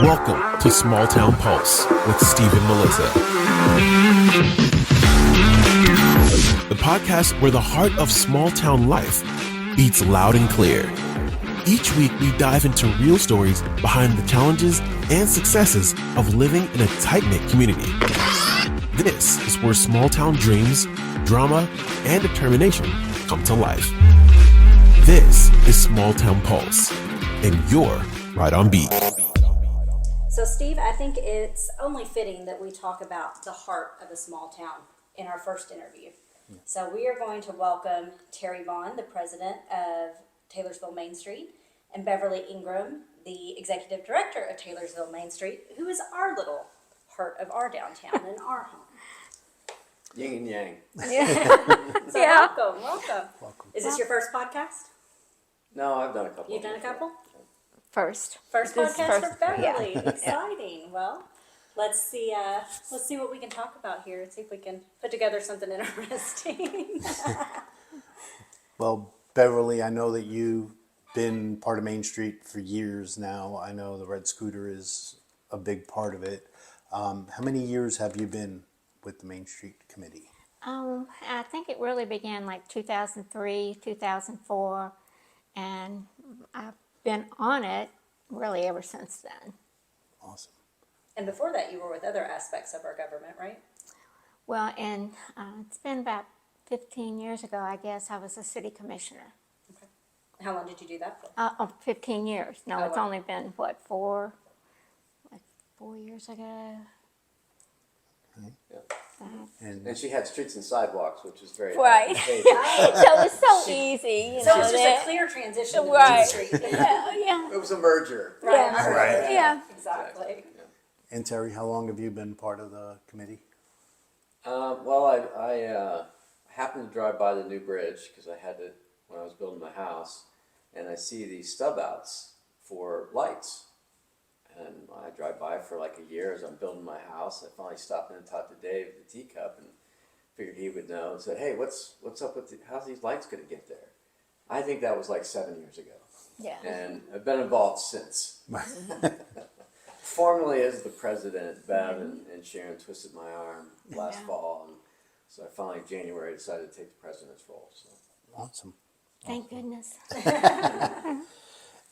Welcome to Small Town Pulse with Steve and Melissa, the podcast where the heart of small town life beats loud and clear. Each week, we dive into real stories behind the challenges and successes of living in a tight-knit community. This is where small town dreams, drama, and determination come to life. This is Small Town Pulse, and you're right on beat. So Steve, I think it's only fitting that we talk about the heart of a small town in our first interview. So we are going to welcome Terry Vaughn, the president of Taylorsville Main Street, and Beverly Ingram, the executive director of Taylorsville Main Street, who is our little heart of our downtown and our home. Yin and yang. So welcome. Is this your first podcast? No, I've done a couple. You've done a couple? First Podcast for Beverly. Yeah. Exciting. Well, let's see what we can talk about here and see if we can put together something interesting. Well, Beverly, I know that you've been part of Main Street for years now. I know the Red Scooter is a big part of it. How many years have you been with the Main Street Committee? I think it really began like 2003, 2004, and I've been on it really ever since then. Awesome. And before that, you were with other aspects of our government, right? Well, and it's been about 15 years ago, I guess, I was a city commissioner. Okay. How long did you do that for? 15 years. No, Oh, it's wow. only been, what, 4 years ago? And she had streets and sidewalks, which is very Right. advantageous. So it's so easy, you So know. it's just that- a clear transition to Right. Main Street. Yeah. It was a merger. Right. Yeah. Right. Yeah. Exactly. And Terry, how long have you been part of the committee? Well, I happened to drive by the new bridge because I had to when I was building my house, and I see these stub outs for lights. And I drive by for like a year as I'm building my house. I finally stopped in and talked to Dave, the teacup, and figured he would know. And said, "Hey, what's up with how's these lights going to get there?" I think that was like 7 years ago, Yeah. and I've been involved since. Formally as the president, Bev and Sharon twisted my arm last fall, and so I finally in January decided to take the president's role. So. Awesome. Thank goodness.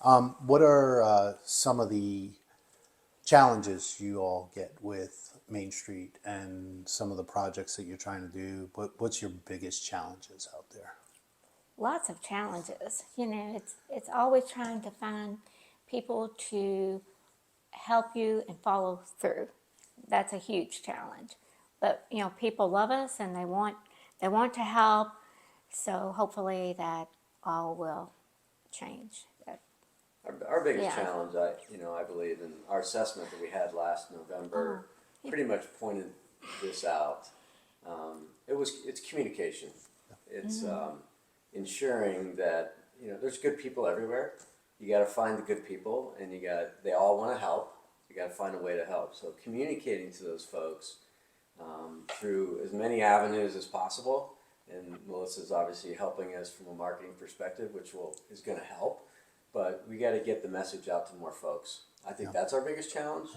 What are some of the challenges you all get with Main Street and some of the projects that you're trying to do? What's your biggest challenges out there? Lots of challenges. You know, it's always trying to find people to help you and follow through. That's a huge challenge. But you know, people love us and they want to help. So hopefully that all will change. Our biggest Yeah. challenge, I believe, in our assessment that we had last November, pretty much pointed this out. It's communication. It's ensuring that there's good people everywhere. You got to find the good people, and they all want to help. You got to find a way to help. So communicating to those folks through as many avenues as possible. And Melissa's obviously helping us from a marketing perspective, which is going to help. But we got to get the message out to more folks. I think that's our biggest challenge.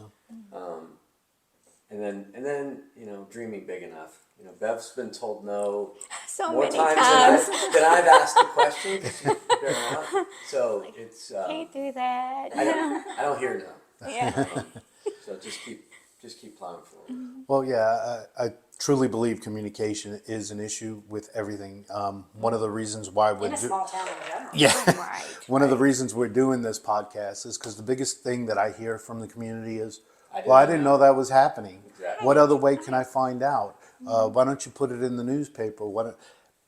And then dreaming big enough. Bev's been told no So more many times times. than I've asked the question. 'Cause she's been around. So it's Can't do that. I don't hear no. Yeah. So just keep plowing forward. Well, yeah, I truly believe communication is an issue with everything. One of the reasons why In a small town in general. yeah, Right. one of the reasons we're doing this podcast is because the biggest thing that I hear from the community is, I "Well, I didn't know that was happening. Exactly. What other way can I find out? Why don't you put it in the newspaper?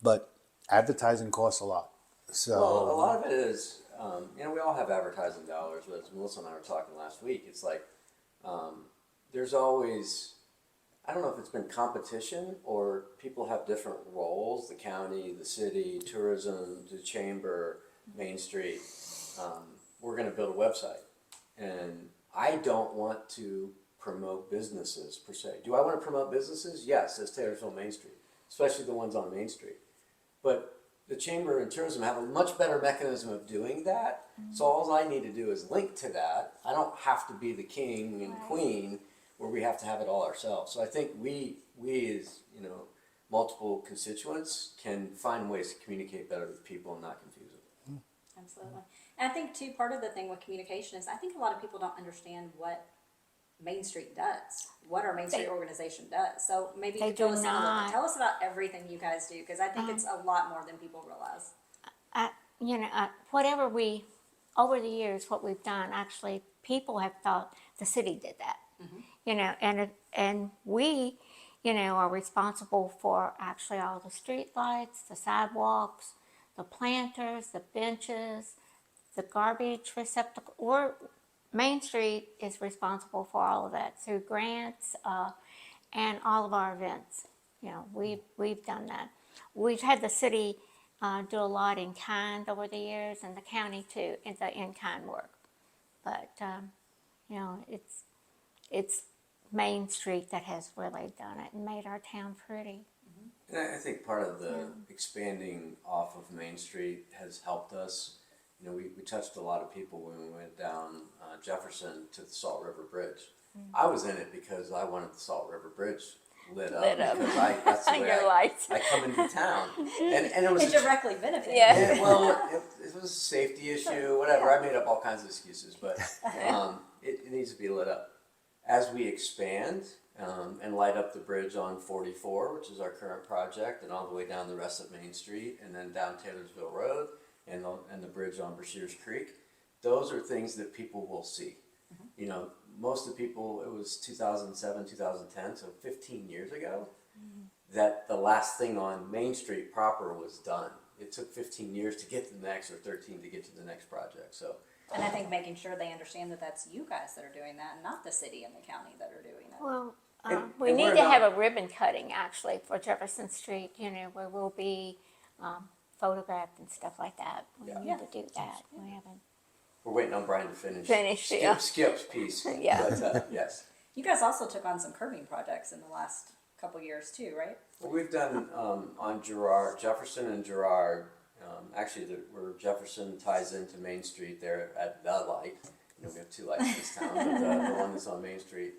But advertising costs a lot. So Well, a lot of it is, we all have advertising dollars, but as Melissa and I were talking last week, it's like there's always, I don't know if it's been competition or people have different roles, the county, the city, tourism, the chamber, Main Street. We're going to build a website. And I don't want to promote businesses per se. Do I want to promote businesses? Yes, as Taylorsville Main Street, especially the ones on Main Street. But the Chamber and Tourism have a much better mechanism of doing that. So all I need to do is link to that. I don't have to be the king and queen where we have to have it all ourselves. So I think we as, multiple constituents can find ways to communicate better with people and not confuse them. Absolutely. And I think too, part of the thing with communication is I think a lot of people don't understand what Main Street does, what our Main Street organization does. So maybe you They could tell do us a little not. bit. Tell us about everything you guys do, because I think it's a lot more than people realize. Whatever over the years, what we've done, actually, people have thought the city did that. And we, are responsible for actually all the street lights, the sidewalks, the planters, the benches, the garbage receptacle. Main Street is responsible for all of that through grants and all of our events. We've done that. We've had the city do a lot in kind over the years, and the county too, in the in-kind work. But it's Main Street that has really done it and made our town pretty. And I think part of the expanding off of Main Street has helped us. We touched a lot of people when we went down Jefferson to the Salt River Bridge. I was in it because I wanted the Salt River Bridge lit up. Because that's the way I come into town. And it was It directly benefits. Yeah, well, it was a safety issue, whatever. I made up all kinds of excuses, but it needs to be lit up. As we expand and light up the bridge on 44, which is our current project, and all the way down the rest of Main Street, and then down Taylorsville Road, and the bridge on Brashears Creek, those are things that people will see. Most of the people, it was 2007, 2010, so 15 years ago, that the last thing on Main Street proper was done. It took 15 years to get to the next, or 13 to get to the next project. So. And I think making sure they understand that that's you guys that are doing that, and not the city and the county that are doing it. Well, And we need we're to not- have a ribbon cutting actually for Jefferson Street, where we'll be photographed and stuff like that. We need to do that. We haven't. We're waiting on Brian to finish. Yeah. Skip's piece. Yeah. But, yes. You guys also took on some curbing projects in the last couple years too, right? Well, we've done on Jefferson and Girard. Actually, where Jefferson ties into Main Street there at the light. We have two lights in this town, but the one that's on Main Street.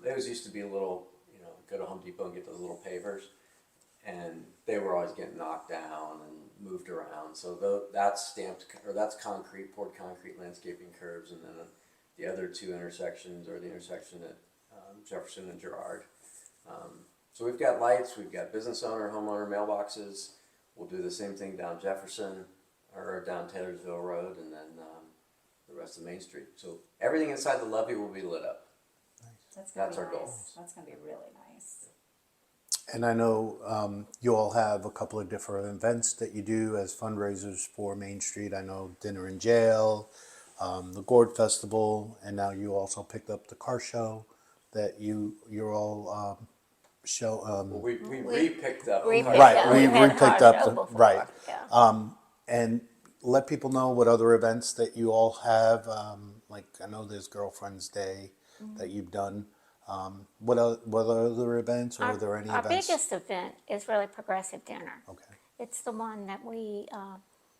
Those used to be a little, go to Home Depot and get those little pavers, and they were always getting knocked down and moved around. So that's poured concrete landscaping curves, and then the other two intersections, or the intersection at Jefferson and Girard. So we've got lights, we've got business owner, homeowner mailboxes. We'll do the same thing down Jefferson or down Taylorsville Road, and then the rest of Main Street. So everything inside the levee will be lit up. That's our goal. That's going to be really nice. And I know you all have a couple of different events that you do as fundraisers for Main Street. I know Dinner in Jail, the Gourd Festival, and now you also picked up the car show that you're all show. Well, we re-picked up. We our- picked Right, up- we had picked car up show the before, right, yeah. and let people know what other events that you all have. Like I know there's Girlfriend's Day that you've done. What other events, or are there any Our events? biggest event is really Progressive Dinner. Okay. It's the one that we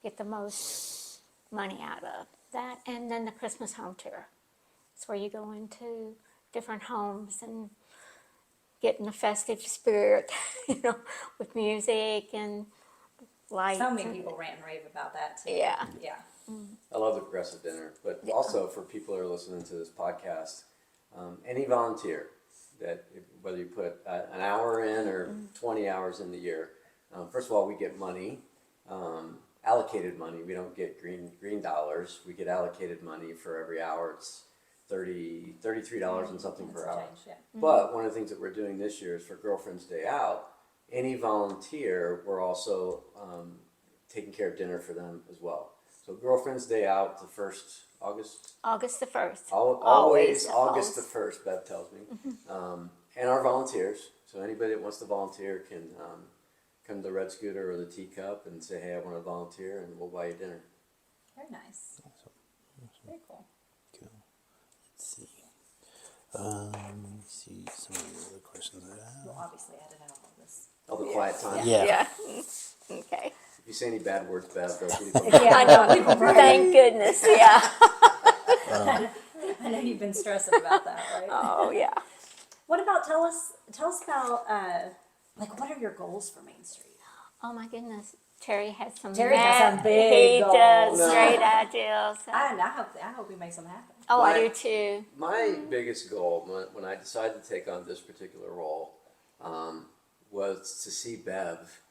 get the most money out of. That, and then the Christmas home tour. It's where you go into different homes and get in the festive spirit, with music and lights. So many and- people rant and rave about that too. Yeah. Yeah. I love the Progressive Dinner, but also for people who are listening to this podcast, any volunteer whether you put an hour in or 20 hours in the year, first of all, we get money, allocated money. We don't get green dollars. We get allocated money for every hour. It's $33 and something per hour. Change, yeah. But one of the things that we're doing this year is for Girlfriend's Day Out, any volunteer, we're also taking care of dinner for them as well. So Girlfriend's Day Out, the first August. August the 1st. Always August the 1st, Bev tells me. And our volunteers. So anybody that wants to volunteer can come to the Red Scooter or the Teacup and say, hey, I want to volunteer, and we'll buy you dinner. Very nice. Very cool. Let's see. Let me see some of the other questions I have. We'll obviously edit out all this. All the quiet time. Yeah. Okay. If you say any bad words, Bev, they'll be I know. Thank goodness. Yeah. I know you've been stressing about that, right? Oh yeah. What about, tell us about, like, what are your goals for Main Street? Oh my goodness. Terry has some. Terry has some big He goals. does No. great ideas. I hope he makes them happen. Oh, I My- do too. My biggest goal when I decided to take on this particular role was to see Bev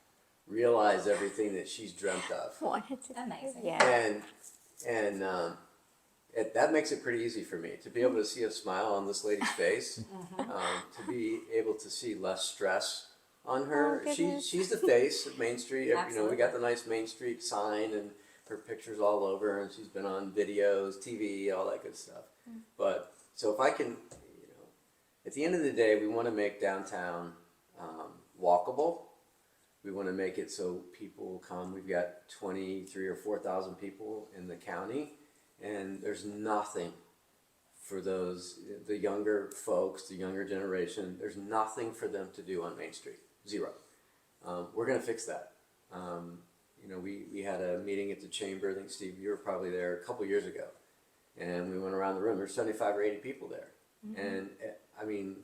realize everything that she's dreamt of. Wanted to. Amazing. Yeah. And that makes it pretty easy for me to be able to see a smile on this lady's face, to be able to see less stress on her. Oh, goodness. She's the face of Main Street. You know, we Absolutely. got the nice Main Street sign and her pictures all over, and she's been on videos, TV, all that good stuff. But so if I can, you know, at the end of the day, we want to make downtown walkable. We want to make it so people come. We've got 23 or 4,000 people in the county, and there's nothing for the younger folks, the younger generation. There's nothing for them to do on Main Street. Zero. We're going to fix that. You know, we had a meeting at the chamber. I think, Steve, you were probably there a couple years ago, and we went around the room. There's 75 or 80 people there, and I mean,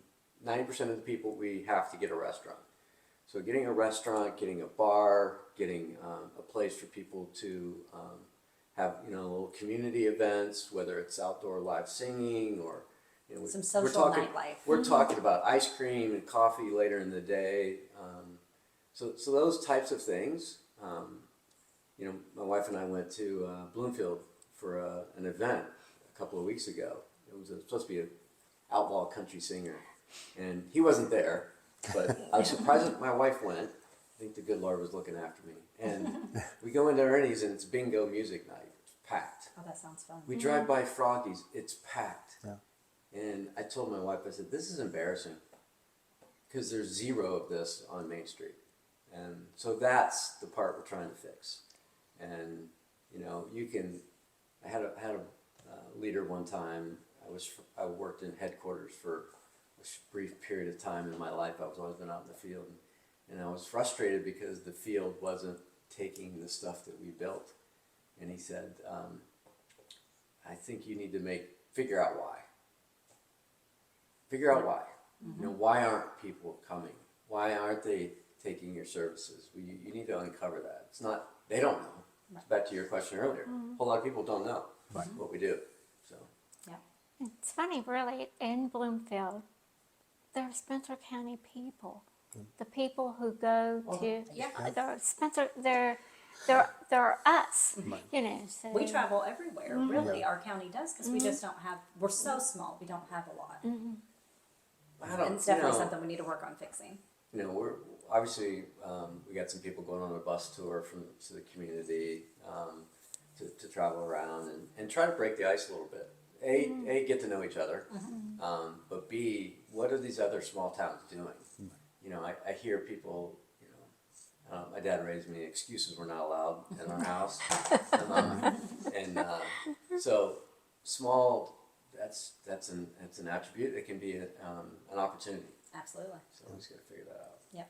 90% of the people, we have to get a restaurant. So getting a restaurant, getting a bar, getting a place for people to have, you know, little community events, whether it's outdoor live singing or, you know, Some social nightlife. We're talking about ice cream and coffee later in the day. So those types of things. You know, my wife and I went to Bloomfield for an event a couple of weeks ago. It was supposed to be an outlaw country singer, and he wasn't there. But I was surprised that my wife went. I think the good Lord was looking after me. And we go into Ernie's, and it's bingo music night. It's packed. Oh, that sounds fun. We drive by Froggy's. It's packed. Yeah. And I told my wife, I said, this is embarrassing because there's zero of this on Main Street. And so that's the part we're trying to fix. And, you know, I had a leader one time. I worked in headquarters for a brief period of time in my life. I was always been out in the field. And I was frustrated because the field wasn't taking the stuff that we built. And he said, I think you need to figure out why. Figure out why. You know, why aren't people coming? Why aren't they taking your services? You need to uncover that. It's not, they don't know. It's back to your question earlier. A whole lot of people don't know what we do. So It's funny, really, in Bloomfield, they're Spencer County people. The people who go to they're Spencer, they're us. You know, so We travel everywhere, really, our county does, because we just don't have, we're so small, we don't have a lot. And it's definitely something we need to work on fixing. You know, we're obviously we got some people going on a bus tour to the community to travel around and try to break the ice a little bit. A, get to know each other, but B, what are these other small towns doing? You know, I hear people, you know, my dad raised me, excuses were not allowed in our house. So small, that's an attribute. It can be an opportunity. Absolutely. So we just got to figure that out. Yep.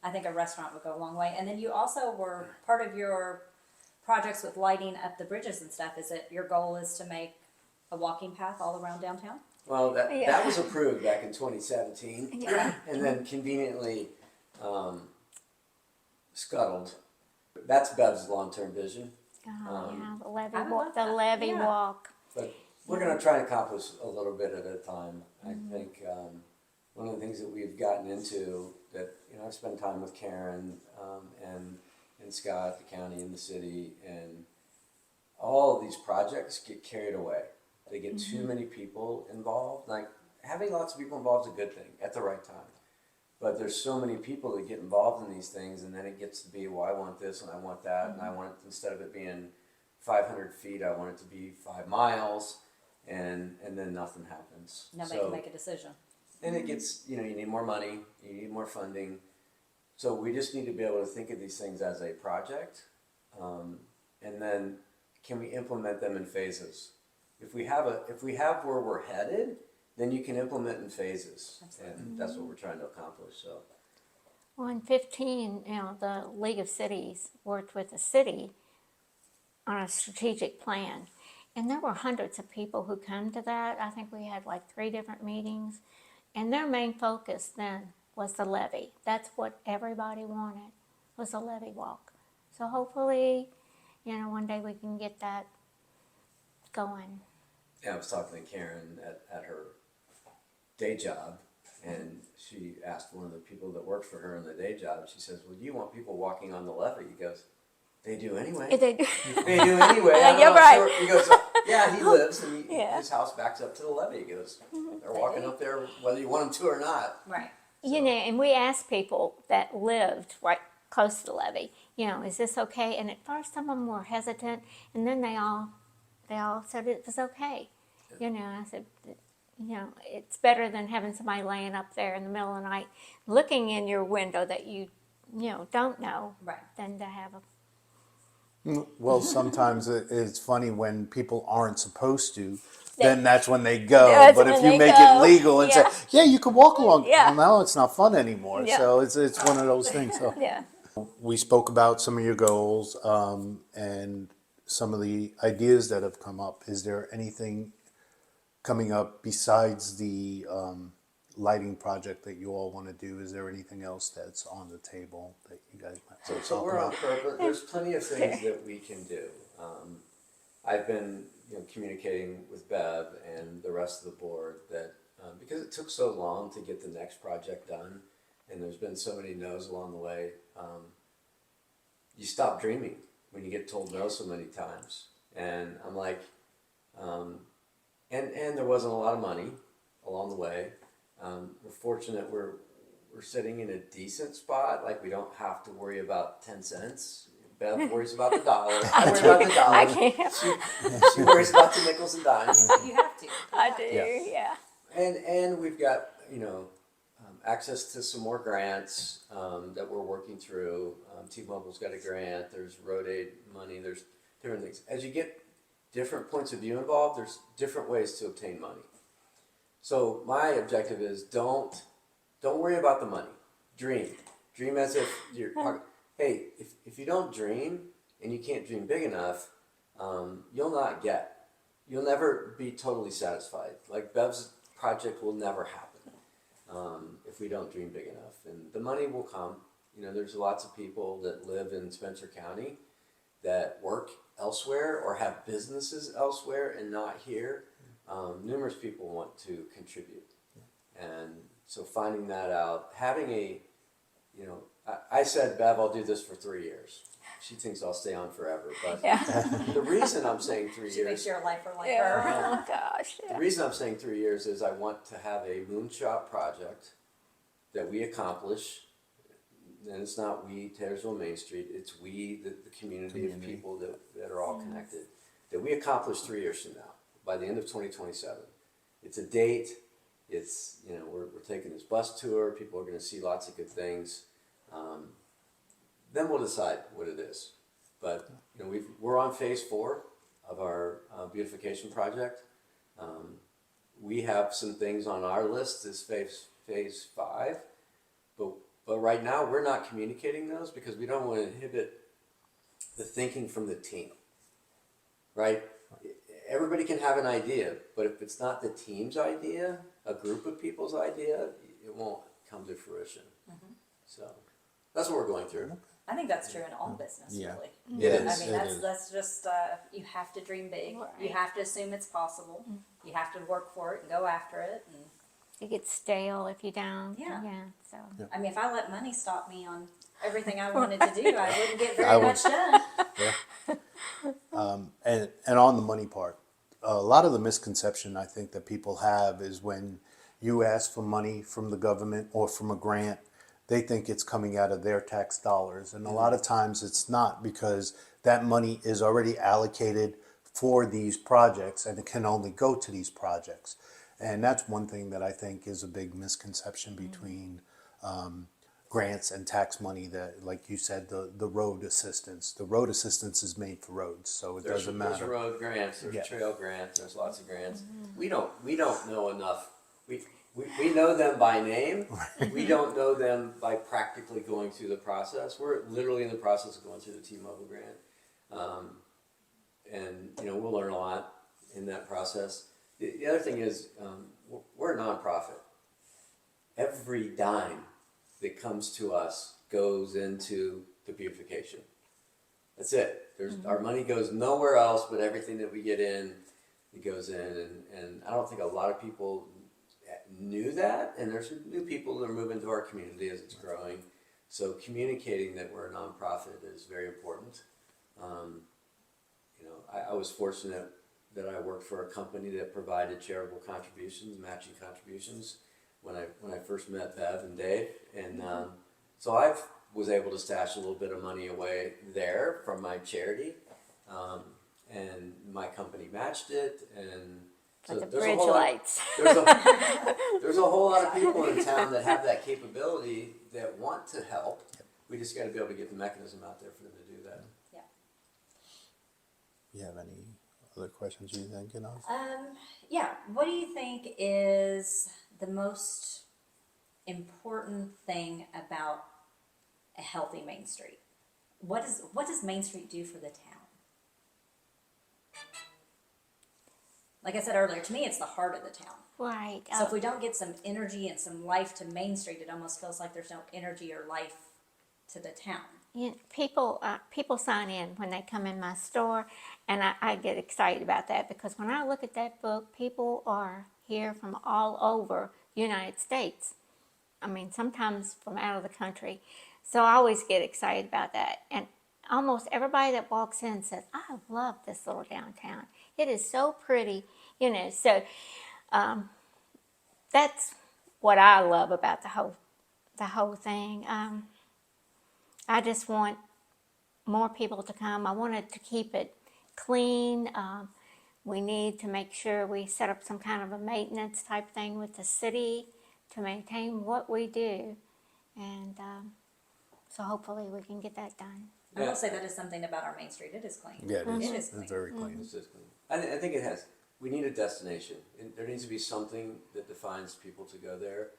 I think a restaurant would go a long way. And then you also were, part of your projects with lighting up the bridges and stuff, is it your goal is to make a walking path all around downtown? Well, that was approved back in 2017, and then conveniently scuttled. That's Bev's long-term vision, the I levee would walk. love The that. levee Yeah. walk. but we're going to try and accomplish a little bit at a time. I think one of the things that we've gotten into that, you know, I've spent time with Karen and Scott, the county and the city, and all of these projects get carried away. They get too many people involved. Like, having lots of people involved is a good thing at the right time. But there's so many people that get involved in these things, and then it gets to be, well, I want this and I want that, and I want it, instead of it being 500 feet, I want it to be 5 miles, and then nothing happens. Nobody can make a decision. Then it gets, you know, you need more money, you need more funding. So we just need to be able to think of these things as a project, and then can we implement them in phases? If we have where we're headed, then you can implement in phases, and that's what we're trying to accomplish. So Well, in 15, the League of Cities worked with the city on a strategic plan. And there were hundreds of people who come to that. I think we had like 3 different meetings. And their main focus then was the levee. That's what everybody wanted, was a levee walk. So hopefully, one day we can get that going. Yeah, I was talking to Karen at her day job, and she asked one of the people that worked for her in the day job, she says, well, do you want people walking on the levee? He goes, they do anyway. They do. They do anyway. Yeah, you're right. Sure. He goes, yeah, he lives, and Yeah. his house backs up to the levee. He goes, they're walking up there whether you want them to or not. Right. And we asked people that lived right close to the levee, is this okay? And at first some of them were hesitant, and then they all said it was okay. I said, it's better than having somebody laying up there in the middle of the night looking in your window that you don't know, Right. than to have a. Well, sometimes it's funny when people aren't supposed to. Then that's when they go. That's But if when you they make go. it legal and say, "Yeah, you can walk along," Yeah. well, now it's not fun anymore. Yeah. So it's one of those things. So Yeah. we spoke about some of your goals and some of the ideas that have come up. Is there anything coming up besides the lighting project that you all want to do? Is there anything else that's on the table that you guys might want to So talk we're on about? purpose. There's plenty of things that we can do. I've been communicating with Bev and the rest of the board that because it took so long to get the next project done, and there's been so many no's along the way, you stop dreaming when you get told no so many times. And I'm like, and there wasn't a lot of money along the way. We're fortunate we're sitting in a decent spot. Like, we don't have to worry about 10 cents. Beth worries about the dollar. I worry about the dollar. I can't. She worries about the nickels and dimes. You have to. I do, Yeah. yeah. And we've got access to some more grants that we're working through. T-Mobile's got a grant. There's road aid money. There's different things. As you get different points of view involved, there's different ways to obtain money. So my objective is don't worry about the money. Dream as if you're. Hey, if you don't dream and you can't dream big enough, you'll never be totally satisfied. Like, Bev's project will never happen if we don't dream big enough. And the money will come. There's lots of people that live in Spencer County that work elsewhere or have businesses elsewhere and not here. Numerous people want to contribute. And so finding that out, having I said, Bev, I'll do this for 3 years. She thinks I'll stay on forever. But the reason I'm saying 3 She makes years, your life like Yeah. her. Oh, gosh. the reason I'm saying 3 years is I want to have a moonshot project that we accomplish. And it's not we, Taylorsville Main Street, it's we, the community of people that are all connected, that we accomplish 3 years from now, by the end of 2027. It's a date, it's, we're taking this bus tour, people are gonna see lots of good things. Then we'll decide what it is. But, we're on phase 4 of our beautification project. We have some things on our list as phase 5, but right now we're not communicating those because we don't want to inhibit the thinking from the team, right? Everybody can have an idea, but if it's not the team's idea, a group of people's idea, it won't come to fruition. Mm-hmm. So that's what we're going through. I think that's true in all business, Yeah. really. It I is. mean, It is. that's just, you have to dream big. Right. You have to assume it's possible. You have to work for it and go after it. And It gets stale if you don't. Yeah. So. I mean, if I let money stop me on everything I wanted to do, I wouldn't get I very would- much done. And on the money part, a lot of the misconception I think that people have is when you ask for money from the government or from a grant, they think it's coming out of their tax dollars. And a lot of times it's not, because that money is already allocated for these projects and it can only go to these projects. And that's one thing that I think is a big misconception between grants and tax money, that, like you said, the road assistance. The road assistance is made for roads, so it doesn't There's matter. road grants, there's Yeah. trail grants, there's lots of grants. We don't know enough. We know them by name. We don't know them by practically going through the process. We're literally in the process of going through the T-Mobile grant. And, we'll learn a lot in that process. The other thing is, we're a nonprofit. Every dime that comes to us goes into the beautification. That's it. Our money goes nowhere else but everything that we get in, it goes in. And I don't think a lot of people knew that. And there's new people that are moving to our community as it's growing. So communicating that we're a nonprofit is very important. I was fortunate that I worked for a company that provided charitable contributions, matching contributions, when I first met Bev and Dave. And so I was able to stash a little bit of money away there from my charity. And my company matched it. And so Like the there's a bridge whole lot, lights. there's a whole lot of people in town that have that capability that want to help. We just got to be able to get the mechanism out there for them to do that. Yeah. You have any other questions you're thinking of? Yeah. What do you think is the most important thing about a healthy Main Street? What does Main Street do for the town? Like I said earlier, to me, it's the heart of the town. Right. So if we don't get some energy and some life to Main Street, it almost feels like there's no energy or life to the town. People sign in when they come in my store, and I get excited about that because when I look at that book, people are here from all over the United States. I mean, sometimes from out of the country. So I always get excited about that. And almost everybody that walks in says, I love this little downtown. It is so pretty, So that's what I love about the whole thing. I just want more people to come. I wanted to keep it clean. We need to make sure we set up some kind of a maintenance type thing with the city to maintain what we do. And so hopefully we can get that done. I will say that is something about our Main Street. It is clean. Yeah, it is. It is It's clean. very clean. It's just clean. I think it has. We need a destination. And there needs to be something that defines people to go there.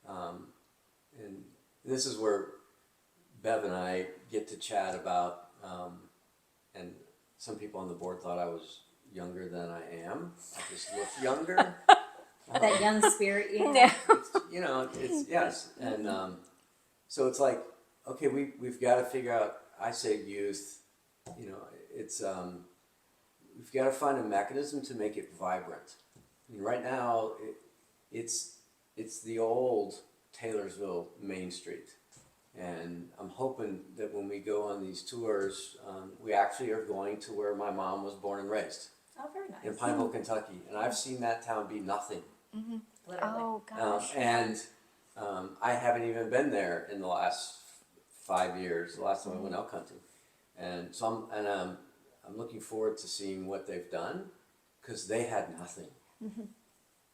And this is where Bev and I get to chat about, and some people on the board thought I was younger than I am. I just look younger. That young spirit, It's yes. And so it's like, okay, we've got to figure out, I say youth, it's, we've got to find a mechanism to make it vibrant. I mean, right now, it's the old Taylorsville Main Street. And I'm hoping that when we go on these tours, we actually are going to where my mom was born and raised, Oh, very nice. in Pineville, Kentucky. And I've seen that town be nothing. Literally. Oh, gosh. And I haven't even been there in the last 5 years, the last time I went elk hunting. And so I'm looking forward to seeing what they've done, because they had nothing.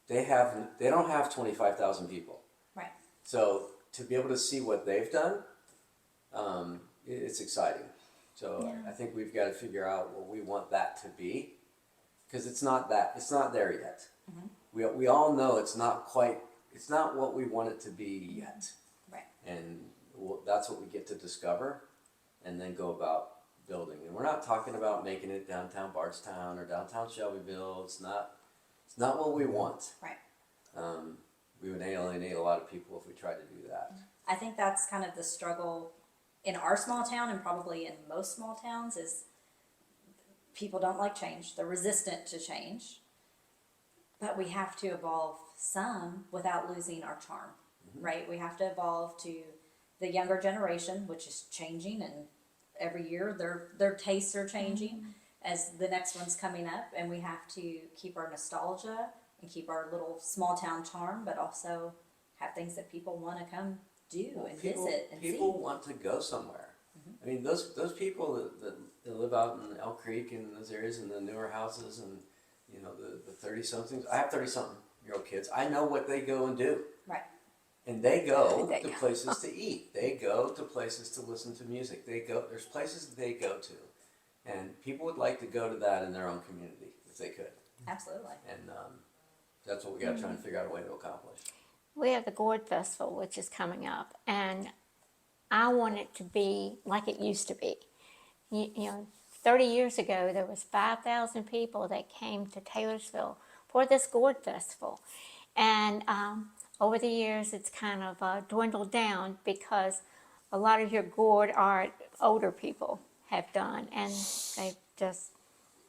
They don't have 25,000 people. Right. So to be able to see what they've done, it's exciting. So Yeah. I think we've got to figure out what we want that to be, because it's not there yet. We all know it's not what we want it to be yet. Right. And that's what we get to discover and then go about building. And we're not talking about making it downtown Bardstown or downtown Shelbyville. It's not what we want. Right. We would alienate a lot of people if we tried to do that. I think that's kind of the struggle in our small town, and probably in most small towns, is people don't like change. They're resistant to change. But we have to evolve some without losing our charm, right? We have to evolve to the younger generation, which is changing, and every year their tastes are changing as the next one's coming up, and we have to keep our nostalgia and keep our little small town charm, but also have things that people want to come do and visit and people see. want to go somewhere. I mean, those people that live out in Elk Creek and those areas, in the newer houses, and the 30-somethings. I have 30-something-year-old kids. I know what they go and do. Right. And they go to places to eat. They go to places to listen to music. There's places that they go to. And people would like to go to that in their own community if they could. Absolutely. And that's what we got to try and figure out a way to accomplish. we have the Gourd Festival, which is coming up, and I want it to be like it used to be. You know, 30 years ago, there was 5,000 people that came to Taylorsville for this Gourd Festival. And over the years, it's kind of dwindled down because a lot of your gourd art older people have done, and they just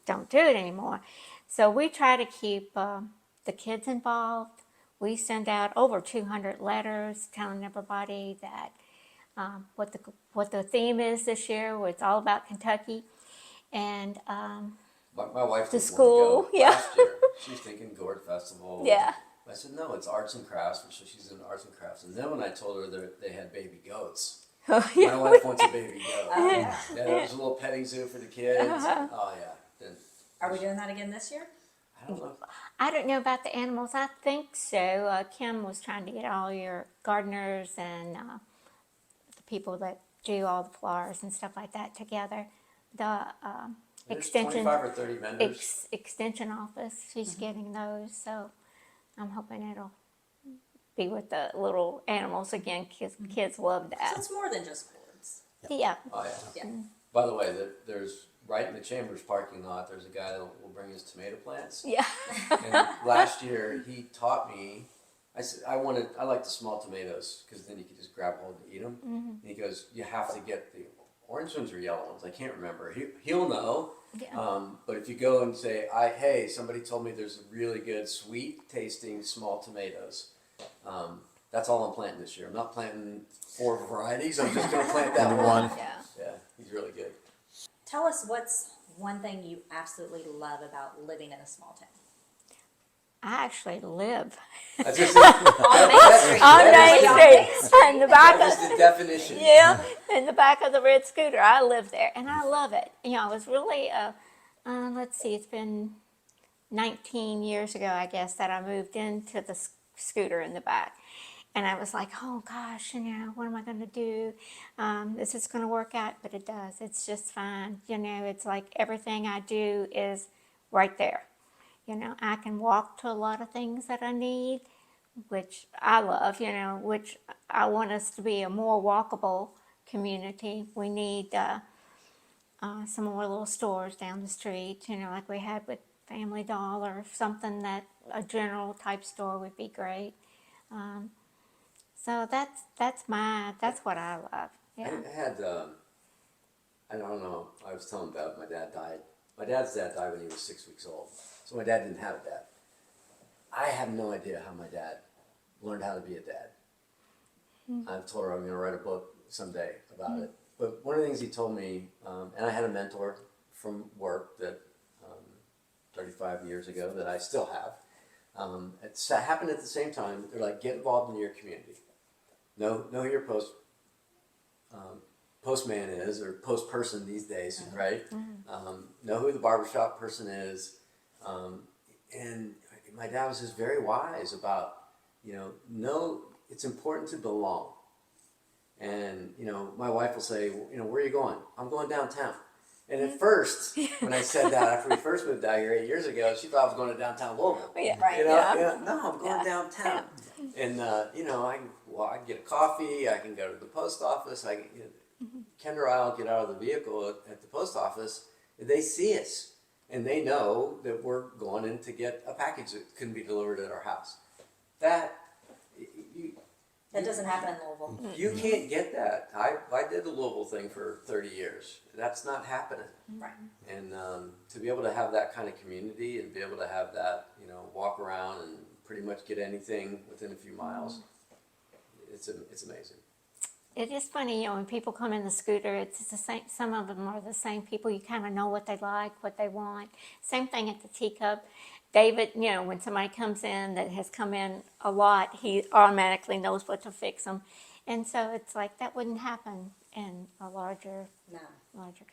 don't do it anymore. So we try to keep the kids involved. We send out over 200 letters telling everybody that what the theme is this year. Where it's all about Kentucky, and My wife The didn't school, want to go yeah. last year. She was thinking Gourd Festival. Yeah. I said, no, it's arts and crafts, so she's into arts and crafts. And then when I told her that they had baby goats, my wife wants a baby goat. Oh, yeah. Yeah, there was a little petting zoo for the kids. Oh, yeah. Then, Are we doing that again this year? I don't know. I don't know about the animals. I think so. Kim was trying to get all your gardeners and the people that do all the flowers and stuff like that together. The There's extension 25 or 30 vendors. extension office. She's getting those, so I'm hoping it'll be with the little animals again. Kids love So that. it's more than just gourds. Yeah. Oh, yeah. Yeah. By the way, there's right in the Chambers parking lot, there's a guy that will bring his tomato plants. Yeah. And last year, he taught me. I said I like the small tomatoes because then you can just grab hold and eat them. And he goes, you have to get the orange ones or yellow ones. I can't remember. He'll know. Yeah. But if you go and say, hey, somebody told me there's really good sweet tasting small tomatoes. That's all I'm planting this year. I'm not planting 4 varieties. I'm just going to plant that one. Yeah. Yeah, he's really good. Tell us what's one thing you absolutely love about living in a small town. I actually live That's just On Main Street. on That Main is- Street in the back that of is the definition. yeah, in the back of the red scooter. I live there, and I love it. You know, I was really let's see, it's been 19 years ago, I guess, that I moved into the scooter in the back. And I was like, oh gosh, you know, what am I going to do? This is going to work out, but it does. It's just fine. You know, it's like everything I do is right there. You know, I can walk to a lot of things that I need, which I love, you know, which I want us to be a more walkable community. We need some more little stores down the street, you know, like we had with Family Dollar, something that a general type store would be great. So that's what I love. Yeah. I had, I don't know, I was telling Bev, my dad died. My dad's dad died when he was 6 weeks old. So my dad didn't have a dad. I have no idea how my dad learned how to be a dad. I've told her I'm going to write a book someday about it. But one of the things he told me, and I had a mentor from work that 35 years ago that I still have. It happened at the same time. They're like, get involved in your community. Know who your postman is, or post person these days, right? Know who the barbershop person is. And my dad was just very wise about, it's important to belong. And, my wife will say, where are you going? I'm going downtown. And at first, when I said that, after we first moved out here 8 years ago, she thought I was going to downtown Louisville. Yeah. Right. No, I'm going downtown. And, I can get a coffee, I can go to the post office, Kendra and I will get out of the vehicle at the post office, and they see us, and they know that we're going in to get a package that couldn't be delivered at our house. That doesn't happen in Louisville. you can't get that. I did the Louisville thing for 30 years. That's not happening. Right. And to be able to have that kind of community and be able to have that, walk around and pretty much get anything within a few miles, it's amazing. It is funny, when people come in the scooter, it's the same. Some of them are the same people. You kind of know what they like, what they want. Same thing at the teacup. David, when somebody comes in that has come in a lot, he automatically knows what to fix them. And so it's like that wouldn't happen in a larger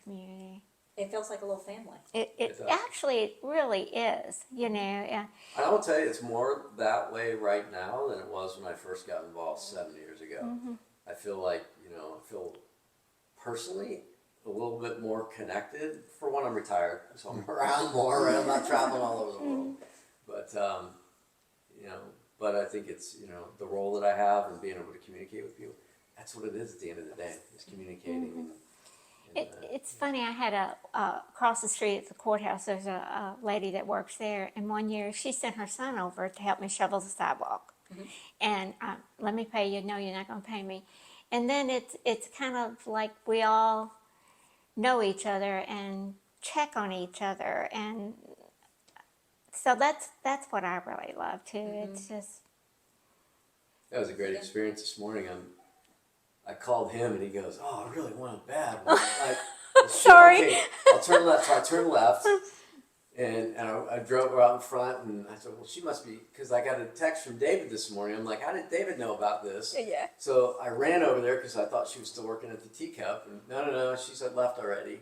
community. It feels like a little family. It does. actually, it really is, I will tell you, it's more that way right now than it was when I first got involved 7 years ago. I feel like, I feel personally a little bit more connected. For one, I'm retired, so I'm around more, and I'm not traveling all over the world. But, but I think it's, the role that I have and being able to communicate with people. That's what it is at the end of the day, is communicating. It's funny, I had across the street at the courthouse, there's a lady that works there, and one year she sent her son over to help me shovel the sidewalk. And let me pay you. No, you're not going to pay me. And then it's kind of like we all know each other and check on each other, and so that's what I really love too. It's just, That was a great experience this morning. I called him and he goes, "Oh, I really want a bad one." Like, well, Sorry. Okay, I'll turn left. So I turned left, and I drove her out in front, and I said, "Well, she must be," because I got a text from David this morning. I'm like, "How did David know about this?" Yeah. So I ran over there because I thought she was still working at the teacup, and no, she said left already.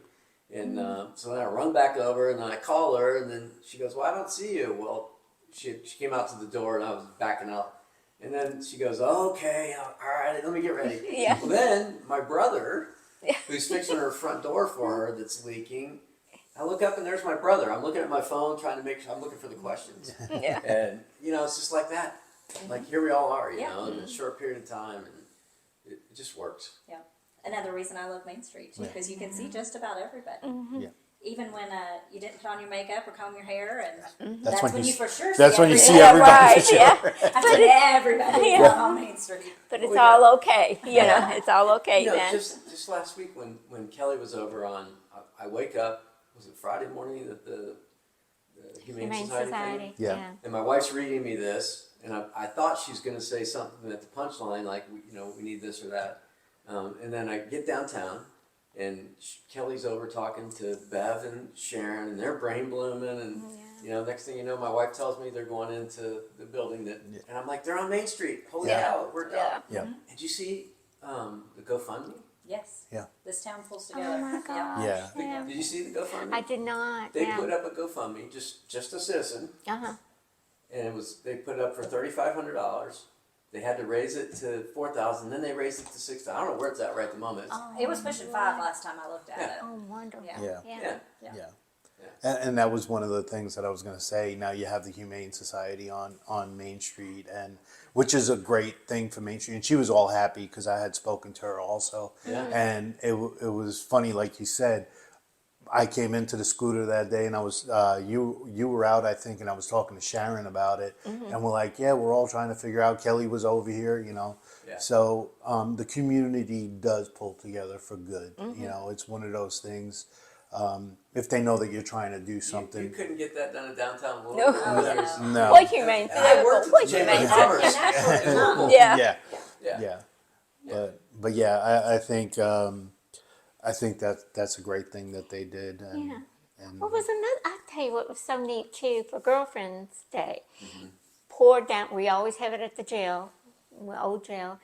And so then I run back over, and then I call her, and then she goes, "Well, I don't see you." Well, she came out to the door, and I was backing out. And then she goes, "Okay, all right, let me get ready." Yeah. Well, then my brother, who's fixing her front door for her that's leaking, I look up and there's my brother. I'm looking at my phone trying to make sure I'm looking for the questions. Yeah. And, it's just like that. Like, here we all are, Yeah. in a short period of time. And it just worked. Yeah. Another reason I love Main Street too, because you can see just about everybody. Yeah. Even when you didn't put on your makeup or comb your hair, and That's when you you for sure. That's when you see everybody. everybody. right, for sure. yeah. That's when everybody is on Main Street. But it's We all got- okay. It's all okay then. Just last week when Kelly was over on, I wake up, was it Friday morning that the Humane Society thing? Yeah. And my wife's reading me this, and I thought she was going to say something at the punchline, like, we need this or that. And then I get downtown, and Kelly's over talking to Bev and Sharon, and they're brain blooming. And, next thing you know, my wife tells me they're going into the building and I'm like, they're on Main Street. Holy cow, it worked out. Yeah. Did you see the GoFundMe? Yes. Yeah. This town pulls Oh together. my gosh. Yeah. Yeah. Did you see the GoFundMe? I did not. They yeah. put up a GoFundMe, just a citizen, Uh-huh. and they put it up for $3,500. They had to raise it to $4,000, then they raised it to $6,000. I don't know where it's at right at the moment. It was pushing 5 last time I looked at Yeah. it. Oh, wonderful. Yeah. Yeah. Yeah. Yeah. And that was one of the things that I was going to say. Now you have the Humane Society on Main Street, and which is a great thing for Main Street. And she was all happy because I had spoken to her also. Yeah. And it was funny, like you said. I came into the scooter that day, and I was you were out, I think, and I was talking to Sharon about it, and we're like, yeah, we're all trying to figure out. Kelly was over here, Yeah. So the community does pull together for good. It's one of those things. If they know that you're trying to do something. You couldn't get that done in downtown No. Louisville. No. What humane? I worked What at the Chamber humane? of Commerce. And actually, in Louisville. Yeah. Yeah. Yeah. Yeah. But yeah, I think that's a great thing that they did. And, Yeah. and What was another? I tell you what was so neat too for Girlfriend's Day. Poured down. We always have it at the jail, the old jail,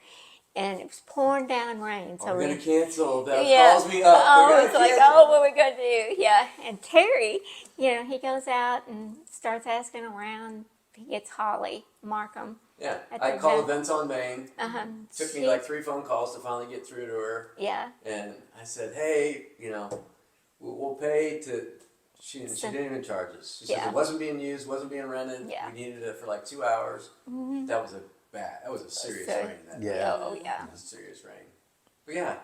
and it was pouring down rain. So We're we going to cancel. That Yeah. calls me up. Oh, We're it's gonna like, cancel. oh, what are we going to do? Yeah. And Terry, he goes out and starts asking around. He gets Holly Markham. Yeah. At I the call event. Events on Main. Took me like 3 phone calls to finally get through to her. Yeah. And I said, hey, we'll pay to. She didn't even charge us. She said Yeah. it wasn't being used, wasn't being rented. Yeah. We needed it for like 2 hours. That was a serious So- rain. That Yeah. day. Oh, yeah. It was a serious rain. But yeah,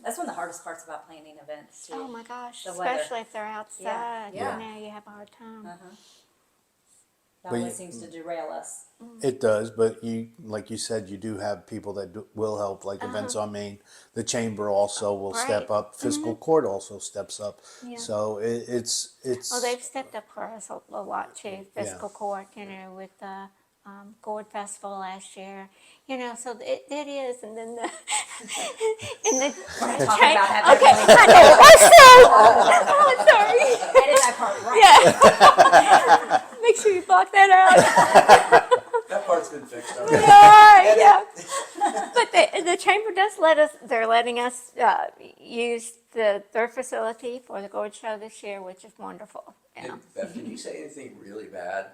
That's one of the hardest parts about planning events too. Oh my gosh. The weather. Especially if they're outside. Yeah. You have a hard time. That always seems to derail us. it does, but like you said, you do have people that will help, like Events on Main. The chamber also will step Right. up. Fiscal court also steps up. Yeah. So it's. Well, they've stepped up for us a lot too. Fiscal court, with the Gourd Festival last year. So it is, and then the and the Talking about that. okay, I know. Oh, sorry. Edit that part right. Yeah. Make sure you block that out. that part's been fixed already. All right, yeah. But the chamber does they're letting us use their facility for the Gourd Show this year, which is wonderful. Hey, Beth, can you say anything really bad?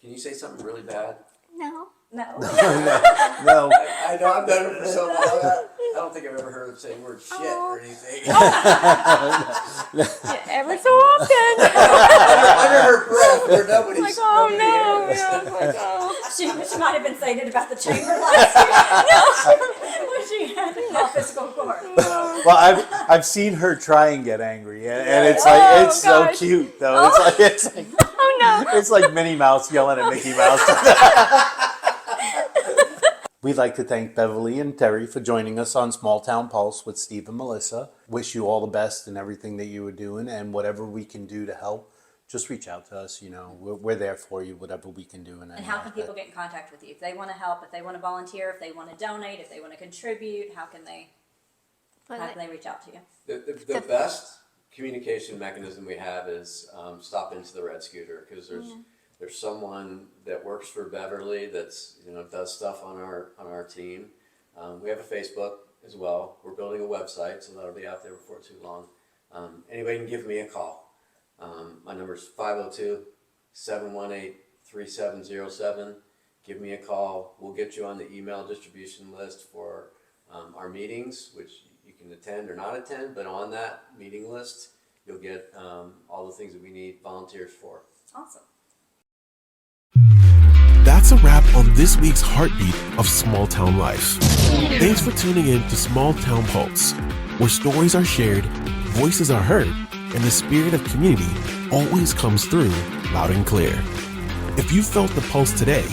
Can you say something really bad? No. No. No. I know I've done it for so long. I don't think I've ever heard of saying the word shit or anything. Yeah, ever so often. Under her breath, where nobody. Like, oh nobody no. hears. Yeah, it's like, oh. She might have been saying it about the chamber last year. When she had to call physical court. Well, I've seen her try and get angry, and it's like Oh, it's gosh. so cute though. It's like Oh no. it's like Minnie Mouse yelling at Mickey Mouse. We'd like to thank Beverly and Terry for joining us on Small Town Pulse with Steve and Melissa. Wish you all the best in everything that you were doing, and whatever we can do to help, just reach out to us. You know, we're there for you, whatever we can do. And how can people get in contact with you? If they want to help, if they want to volunteer, if they want to donate, if they want to contribute, how can they reach out to you? The best communication mechanism we have is stop into the Red Scooter, because there's someone that works for Beverly that's does stuff on our team. We have a Facebook as well. We're building a website, so that'll be out there before too long. Anybody can give me a call. My number is 502-718-3707. Give me a call. We'll get you on the email distribution list for our meetings, which you can attend or not attend, but on that meeting list, you'll get all the things that we need volunteers for. Awesome. That's a wrap on this week's heartbeat of small town life. Thanks for tuning in to Small Town Pulse, where stories are shared, voices are heard, and the spirit of community always comes through loud and clear. If you felt the pulse today,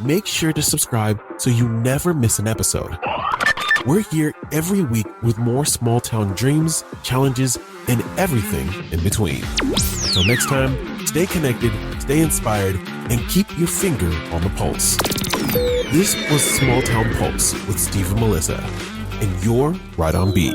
make sure to subscribe so you never miss an episode. We're here every week with more small town dreams, challenges, and everything in between. Until next time, stay connected, stay inspired, and keep your finger on the pulse. This was Small Town Pulse with Steve and Melissa, and you're right on beat.